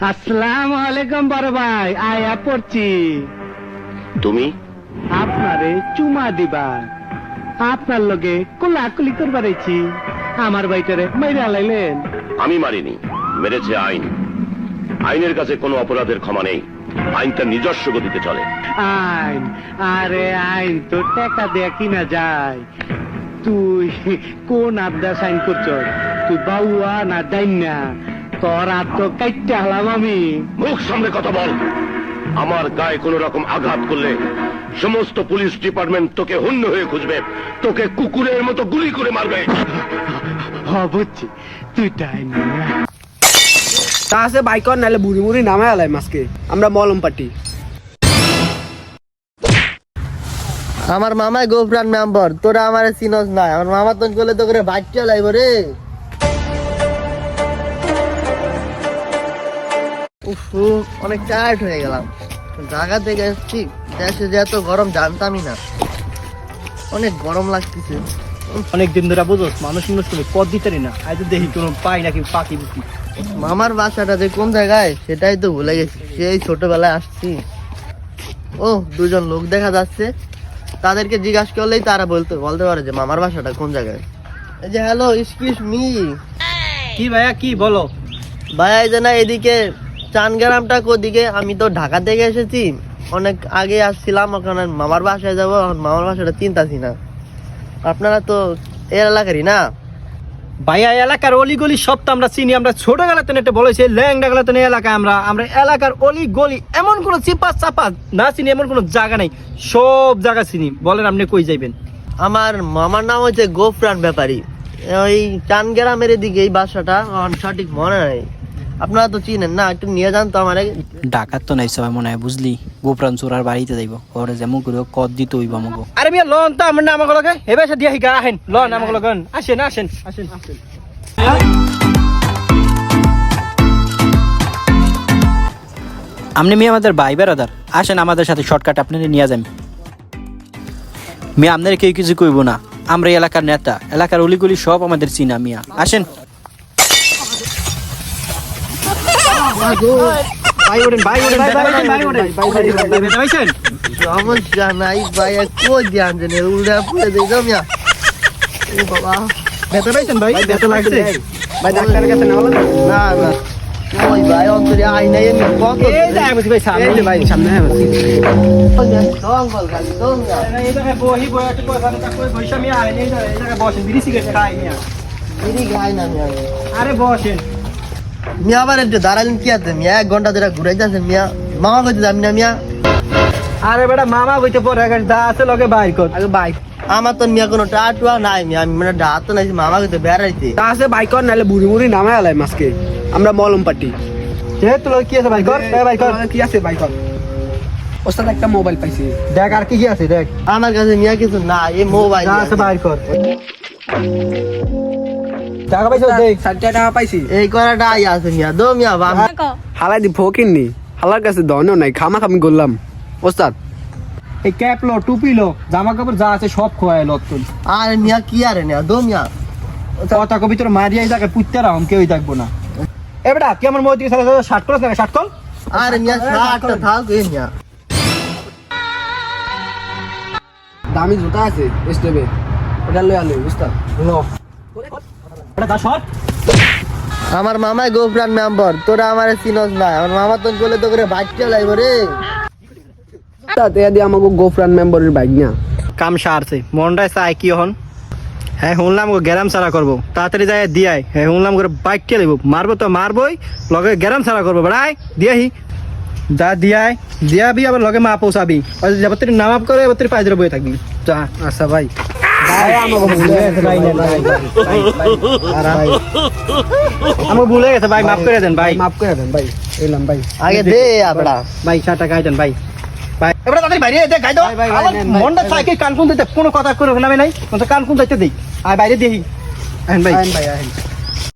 আসসালামু আলাইকুম বড় ভাই, আয়া পড়ছি। তুমি আপনারে চুমা দিবা, আপনার লগে কোলাকুলি করবার আইছি। আমার বাইটারে মাইরা লাইলেন। আমি মারিনি, মেরেছে আইন। আইনের কাছে কোনো অপরাধের ক্ষমা নেই। আইন তার নিজস্ব গতিতে চলে। আইন? আরে আইন তো টাকা দেয়া কিনা যায়। তুই কোন আবদা সাইন করছ? তুই বাউয়া না ডাইনা? তোর আর তো কাইটটা হলাম আমি। মুখ সামনে কথা বল। আমার গায়ে কোন রকম আঘাত করলে সমস্ত পুলিশ ডিপার্টমেন্ট তোকে হন্য হয়ে খুঁজবে, তোকে কুকুরের মতো গুলি করে মারবে। বুঝছি, তুই ডাইনা। তা আছে বাইকর নাহলে বুড়ি মুড়ি নামায় আলাই মাসকে আমরা মলম পাটি। আমার মামাই গোফরান মেম্বার, তোরা আমার চিনস নাই। আমার মামা তো গেলে তো করে বাচ্চা লাইব রে। অনেক টায়ার্ড হয়ে গেলাম। ঢাকা থেকে এসছি, দেশে যে এত গরম জানতামই না। অনেক গরম লাগতেছে। অনেক দিন ধরে বুঝোস মানুষ করে পদ দিতে না, আজ দেখি কোনো পাই নাকি পাখি বুকি। মামার বাসাটা যে কোন জায়গায় সেটাই তো ভুলে গেছি। সেই ছোটবেলায় আসছি। ও দুজন লোক দেখা যাচ্ছে, তাদেরকে জিজ্ঞাসা করলেই তারা বলতে পারে যে মামার বাসাটা কোন জায়গায়। এই যে হ্যালো, এক্সকিউজ মি। কি ভাইয়া, কি বলো? ভাইয়া এই যে না, এদিকে চানগ্রামটা কোদিকে? আমি তো ঢাকা থেকে এসেছি, অনেক আগে আসছিলাম। ওখানে মামার বাসায় যাবো, মামার বাসাটা চিন্তাছি না। আপনারা তো এই এলাকারই না? ভাইয়া এলাকার অলি গলি সব তো আমরা চিনি। আমরা ছোট গেলাতে এটা বলেছি, ল্যাংডা গেলাতে এলাকায় আমরা এলাকার অলি গলি এমন কোনো চিপা চাপা না চিনি, এমন কোনো জায়গা নাই, সব জায়গা চিনি। বলেন আপনি কই যাইবেন? আমার মামার নাম হচ্ছে গোফরান ব্যাপারী। ওই চানগ্রামের এদিকে এই বাসাটা, আমার সঠিক মনে নাই। আপনারা তো চিনেন না, একটু নিয়ে যান তো আমার। ডাকাত তো নাই সবাই মনে হয়, বুঝলি? গোপ্রাণ চোরার বাড়িতে যাইব, ওরে যেমন করে কদ দিতে হইব আমাকে। আরে মিয়া লন তো আমার নাম লগে এবার দিয়ে হিগা আহেন, লন আমাকে লগন আসেন আসেন আসেন আসেন। আপনি মেয়ে আমাদের ভাই বেড়াদার, আসেন আমাদের সাথে শর্টকাট আপনাদের নিয়ে যান। মিয়া আপনার কেউ কিছু কইব না, আমরা এলাকার নেতা, এলাকার অলিগলি সব আমাদের চিনা। মিয়া আসেন। ভাই ওঠেন, ভাই ওঠেন, ভাই ওঠেন, ভাই ওঠেন, ভাইছেন সমস্যা নাই ভাইয়া, কই ধ্যান দেন, উড়া পড়ে দেই গো মিয়া। ও বাবা, ব্যথা পাইছেন ভাই? ব্যথা লাগছে ভাই? ডাক্তারের কাছে নেওয়া লাগবে? না না, ওই ভাই অন্তরে আই নাই। আমি কত এই যে আমি ভাই সামনে, এই যে ভাই সামনে জঙ্গল খালি তো মিয়া। এই জায়গায় বহি বহি একটু কই ভালো কই বইসা মিয়া, এই জায়গায় বসেন, বিড়ি সিগারেট খাই মিয়া। বিড়ি খাই না মিয়া। আরে বসেন মিয়া, আবার একটু দাঁড়ালেন কি আছে মিয়া? 1 ঘন্টা ধরে ঘুরাইতেছেন মিয়া। মামা কইতে যাবি না মিয়া? আরে বেটা মামা কইতে পরে দা আছে লগে বাইর কর আগে বাইক। আমার তো মিয়া কোনো টাটুয়া নাই মিয়া। আমি মানে ডাত তো নাই, মামা কইতে বেড়াইতে। তা আছে বাইক কর, নাহলে বুড়ি মুড়ি নামায় আলাই মাসকে আমরা মলম পাটি। যেহেতু কি আছে বাইক কর, বাইক কর। কি আছে বাইক কর? ওস্তাদ একটা মোবাইল পাইছি, দেখ আর কি কি আছে দেখ। আমার কাছে মিয়া কিছু না, এই মোবাইল আছে বাইর কর। টাকা পাইছো দেখ, 60 টাকা পাইছি। এই করাটা আই আছে মিয়া, দো মিয়া বাম। হালাই দি ফকির নি, হালার কাছে দনও নাই, খামা খামি করলাম। ওস্তাদ এই ক্যাপ লো, টুপি লো, জামা কাপড় যা আছে সব খোয়াই লো তুই। আর মিয়া কি আরে না, দো মিয়া। কথা কবি তোর মারিয়া এই জায়গায় পুত্তে রাম কেউই থাকবো না। এ বেটা কি আমার মোদি সাথে শার্ট করছ না? শার্ট কর। আর মিয়া শার্টটা থাক এই মিয়া। দামি জুতা আছে স্টেবে, ওটা লই আলো ওস্তাদ। লো এটা দা শট। আমার মামাই গোফরান মেম্বার, তোরা আমার চিনস না। আমার মামা তো গেলে তো করে বাচ্চা লাইব রে। তাতে দি আমাকে গোফরান মেম্বারের বাইক না কাম সারছে, মনটাই চাই কি হন। হ্যাঁ শুনলাম গ্যারাম সারা করবো, তাড়াতাড়ি যাই দিয়াই। হ্যাঁ শুনলাম করে বাইক কে লাগবো, মারবো তো মারবই, লগে গ্যারাম সারা করবো। বেড়াই দিয়াহি যা দিয়াই দিয়াবি, আবার লগে মা পৌঁছাবি। যাবত নামাপ করে এবার পায়ে ধরে বয়ে থাকবি। যা। আচ্ছা ভাই আমাকে ভুলে গেছে ভাই, মাফ করে দেন ভাই, মাফ করে দেন ভাই। এলাম ভাই, আগে দে আপড়া ভাই 60 টাকা দেন ভাই। ভাই এবারে তাড়াতাড়ি বাইরে দে, গাই দাও। আমার মনটা চাইকে কান কোন দিতে কোনো কথা করে শোনাবে নাই, কান কোন দিতে দেই। আর বাইরে দেই। আহেন ভাই, আহেন ভাই, আহেন।